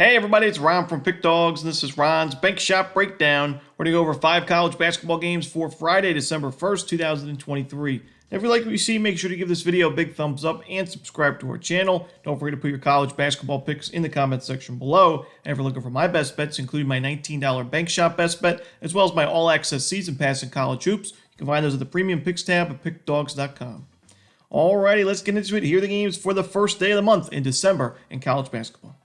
Hey everybody, it's Ron from Pick Dawgz, and this is Ron's Bank Shop Breakdown. We're going to go over 5 college basketball games for Friday, December 1st, 2023. And if you like what you see, make sure to give this video a big thumbs up and subscribe to our channel. Don't forget to put your college basketball picks in the comment section below. And if you're looking for my best bets, including my $19 Bank Shop best bet, as well as my all-access season pass in college hoops, you can find those at the Premium Picks tab at pickdawgz.com. Alrighty, let's get into it. Here are the games for the first day of the month in December in college basketball.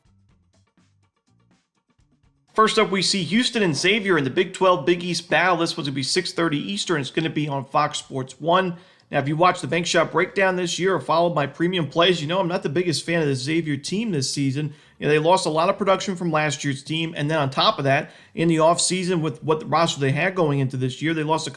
First up, we see Houston and Xavier in the Big 12 Big East battle. This one's going to be 6:30 Eastern. It's going to be on Fox Sports 1. Now, if you watched the Bank Shop Breakdown this year or followed my premium plays, you know I'm not the biggest fan of the Xavier team this season. You know, they lost a lot of production from last year's team, and then on top of that, in the offseason with what the roster they had going into this year, they lost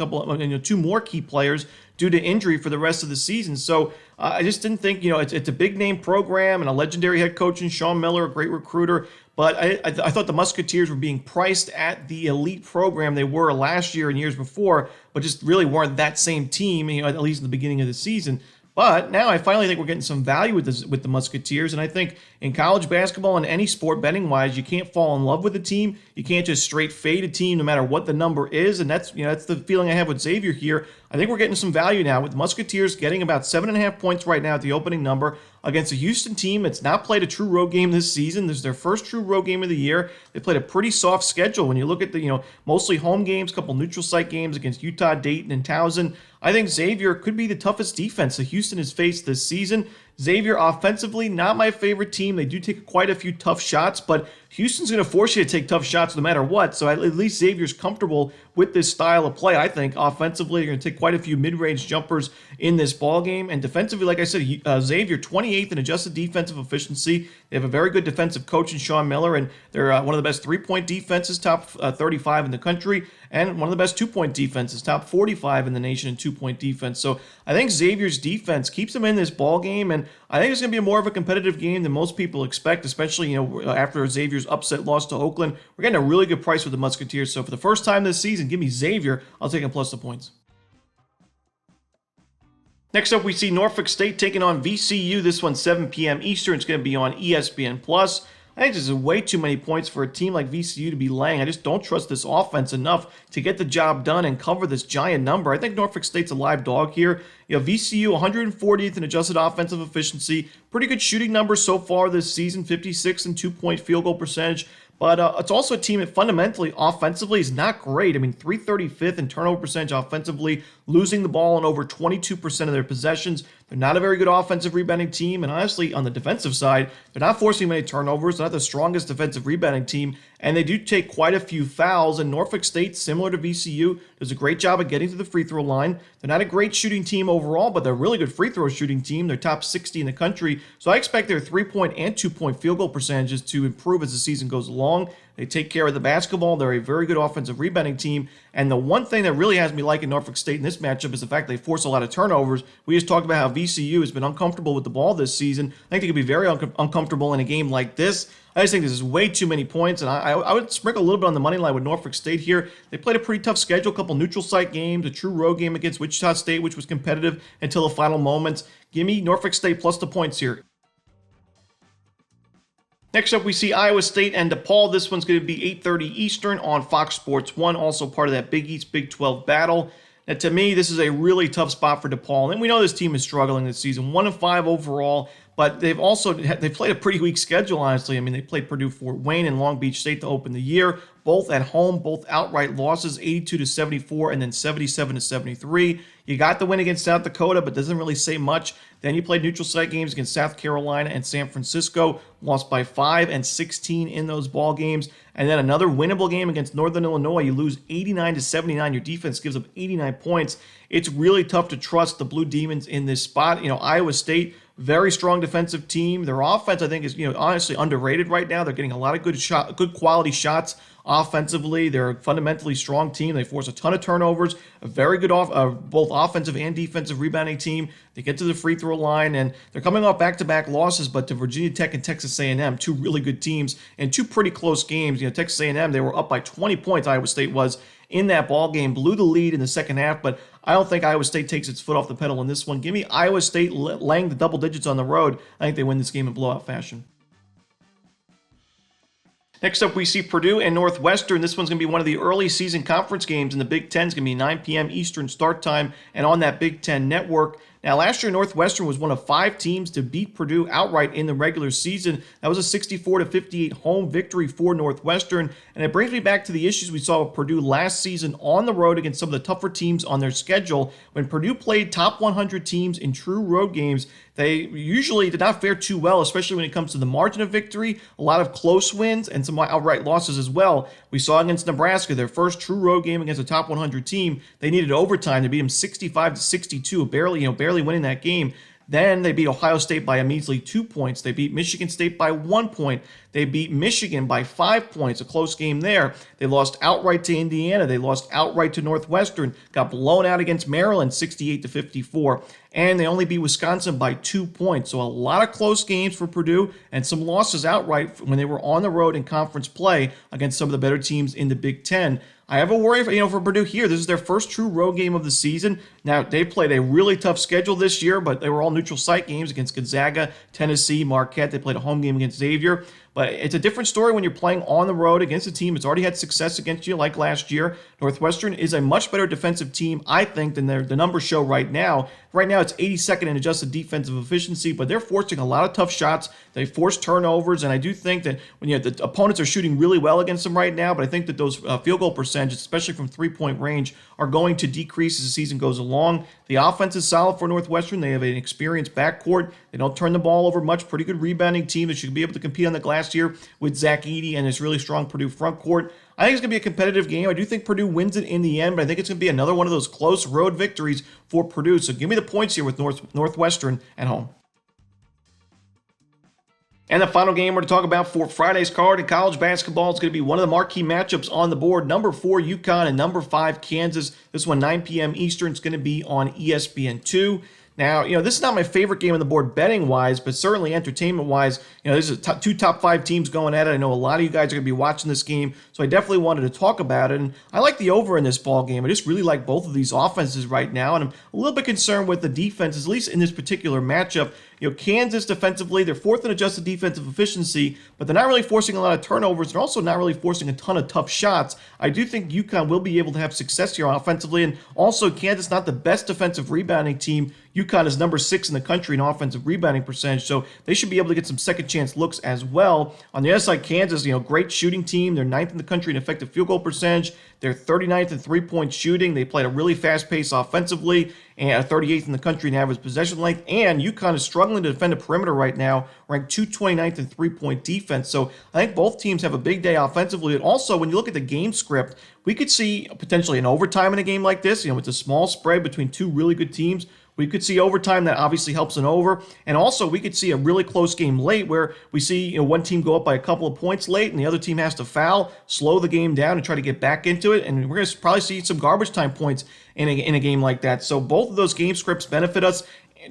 two more key players due to injury for the rest of the season. So I just didn't think, it's a big name program and a legendary head coach in Sean Miller, a great recruiter. But I thought the Musketeers were being priced at the elite program they were last year and years before, but just really weren't that same team, at least in the beginning of the season. But now I finally think we're getting some value with the Musketeers, and I think in college basketball and any sport betting-wise, you can't fall in love with a team. You can't just straight fade a team no matter what the number is, and that's the feeling I have with Xavier here. I think we're getting some value now with the Musketeers getting about 7.5 points right now at the opening number against a Houston team that's not played a true road game this season. This is their first true road game of the year. They played a pretty soft schedule. When you look at the mostly home games, a couple neutral site games against Utah, Dayton, and Towson, I think Xavier could be the toughest defense that Houston has faced this season. Xavier offensively, not my favorite team. They do take quite a few tough shots, but Houston's going to force you to take tough shots no matter what. So at least Xavier's comfortable with this style of play. I think offensively, they're going to take quite a few mid-range jumpers in this ball game. And defensively, like I said, Xavier 28th in adjusted defensive efficiency. They have a very good defensive coach in Sean Miller, and they're one of the best three-point defenses, top 35 in the country, and one of the best two-point defenses, top 45 in the nation in two-point defense. So I think Xavier's defense keeps them in this ball game, and I think it's going to be more of a competitive game than most people expect, especially after Xavier's upset loss to Oakland. We're getting a really good price with the Musketeers. So for the first time this season, give me Xavier. I'll take him plus the points. Next up, we see Norfolk State taking on VCU. This one's 7 p.m. Eastern. It's going to be on ESPN+. I think this is way too many points for a team like VCU to be laying. I just don't trust this offense enough to get the job done and cover this giant number. I think Norfolk State's a live dog here. VCU 140th in adjusted offensive efficiency. Pretty good shooting numbers so far this season, 56 and two-point field goal percentage. But it's also a team that fundamentally, offensively, is not great. I mean, 335th in turnover percentage offensively, losing the ball in over 22% of their possessions. They're not a very good offensive rebounding team. And honestly, on the defensive side, they're not forcing many turnovers. They're not the strongest defensive rebounding team. And they do take quite a few fouls. And Norfolk State, similar to VCU, does a great job of getting to the free throw line. They're not a great shooting team overall, but they're a really good free throw shooting team. They're top 60 in the country. So I expect their 3-point and 2-point field goal percentages to improve as the season goes along. They take care of the basketball. They're a very good offensive rebounding team. And the one thing that really has me liking Norfolk State in this matchup is the fact they force a lot of turnovers. We just talked about how VCU has been uncomfortable with the ball this season. I think they could be very uncomfortable in a game like this. I just think this is way too many points, and I would sprinkle a little bit on the money line with Norfolk State here. They played a pretty tough schedule, a couple neutral site games, a true road game against Wichita State, which was competitive until the final moments. Give me Norfolk State plus the points here. Next up, we see Iowa State and DePaul. This one's going to be 8:30 Eastern on Fox Sports 1, also part of that Big East Big 12 battle. Now, to me, this is a really tough spot for DePaul, and we know this team is struggling this season, 1-5 overall, but they've played a pretty weak schedule, honestly. I mean, they played Purdue, Fort Wayne, and Long Beach State to open the year, both at home, both outright losses, 82-74 and then 77-73. You got the win against South Dakota, but doesn't really say much. Then you played neutral site games against South Carolina and San Francisco, lost by 5 and 16 in those ball games. And then another winnable game against Northern Illinois. You lose 89-79. Your defense gives up 89 points. It's really tough to trust the Blue Demons in this spot. Iowa State, very strong defensive team. Their offense, I think, is honestly underrated right now. They're getting a lot of good quality shots offensively. They're a fundamentally strong team. They force a ton of turnovers. A very good both offensive and defensive rebounding team. They get to the free throw line, and they're coming off back-to-back losses, but to Virginia Tech and Texas A&M, two really good teams and two pretty close games. Texas A&M, they were up by 20 points. Iowa State was in that ball game, blew the lead in the second half, but I don't think Iowa State takes its foot off the pedal in this one. Give me Iowa State laying the double digits on the road. I think they win this game in blowout fashion. Next up, we see Purdue and Northwestern. This one's going to be one of the early season conference games in the Big Ten. It's going to be 9 p.m. Eastern start time and on that Big Ten network. Now, last year, Northwestern was one of 5 teams to beat Purdue outright in the regular season. That was a 64-58 home victory for Northwestern. And it brings me back to the issues we saw with Purdue last season on the road against some of the tougher teams on their schedule. When Purdue played top 100 teams in true road games, they usually did not fare too well, especially when it comes to the margin of victory. A lot of close wins and some outright losses as well. We saw against Nebraska, their first true road game against a top 100 team. They needed overtime to beat them 65-62, barely winning that game. Then they beat Ohio State by a measly 2 points. They beat Michigan State by 1 point. They beat Michigan by 5 points, a close game there. They lost outright to Indiana. They lost outright to Northwestern. Got blown out against Maryland 68-54. And they only beat Wisconsin by 2 points. So a lot of close games for Purdue and some losses outright when they were on the road in conference play against some of the better teams in the Big Ten. I have a worry for Purdue here. This is their first true road game of the season. Now, they played a really tough schedule this year, but they were all neutral site games against Gonzaga, Tennessee, Marquette. They played a home game against Xavier. But it's a different story when you're playing on the road against a team that's already had success against you like last year. Northwestern is a much better defensive team, I think, than the numbers show right now. Right now, it's 82nd in adjusted defensive efficiency, but they're forcing a lot of tough shots. They force turnovers, and I do think that when the opponents are shooting really well against them right now, but I think that those field goal percentages, especially from three-point range, are going to decrease as the season goes along. The offense is solid for Northwestern. They have an experienced backcourt. They don't turn the ball over much. Pretty good rebounding team that should be able to compete on the glass here with Zach Edey and his really strong Purdue front court. I think it's going to be a competitive game. I do think Purdue wins it in the end, but I think it's going to be another one of those close road victories for Purdue. So give me the points here with Northwestern at home. And the final game we're going to talk about for Friday's card in college basketball is going to be one of the marquee matchups on the board. Number 4, UConn, and number 5, Kansas. This one, 9 p.m. Eastern. It's going to be on ESPN2. Now, this is not my favorite game on the board betting-wise, but certainly entertainment-wise, this is two top 5 teams going at it. I know a lot of you guys are going to be watching this game, so I definitely wanted to talk about it. And I like the over in this ball game. I just really like both of these offenses right now, and I'm a little bit concerned with the defenses, at least in this particular matchup. Kansas defensively, they're 4th in adjusted defensive efficiency, but they're not really forcing a lot of turnovers. They're also not really forcing a ton of tough shots. I do think UConn will be able to have success here offensively, and also Kansas not the best defensive rebounding team. UConn is number 6 in the country in offensive rebounding percentage, so they should be able to get some second chance looks as well. On the other side, Kansas, great shooting team. They're 9th in the country in effective field goal percentage. They're 39th in three-point shooting. They played a really fast pace offensively and 38th in the country in average possession length. And UConn is struggling to defend the perimeter right now, ranked 229th in three-point defense. So I think both teams have a big day offensively. And also, when you look at the game script, we could see potentially an overtime in a game like this. It's a small spread between two really good teams. We could see overtime that obviously helps an over. And also, we could see a really close game late where we see one team go up by a couple of points late and the other team has to foul, slow the game down, and try to get back into it. And we're going to probably see some garbage time points in a game like that. So both of those game scripts benefit us.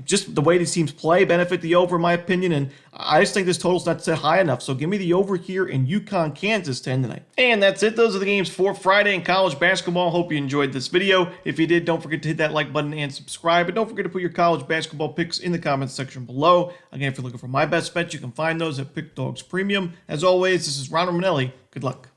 Just the way these teams play benefit the over, in my opinion, and I just think this total's not set high enough. So give me the over here in UConn, Kansas to end the night. And that's it. Those are the games for Friday in college basketball. Hope you enjoyed this video. If you did, don't forget to hit that like button and subscribe. And don't forget to put your college basketball picks in the comments section below. Again, if you're looking for my best bets, you can find those at Pick Dawgz Premium. As always, this is Ron Romanelli. Good luck.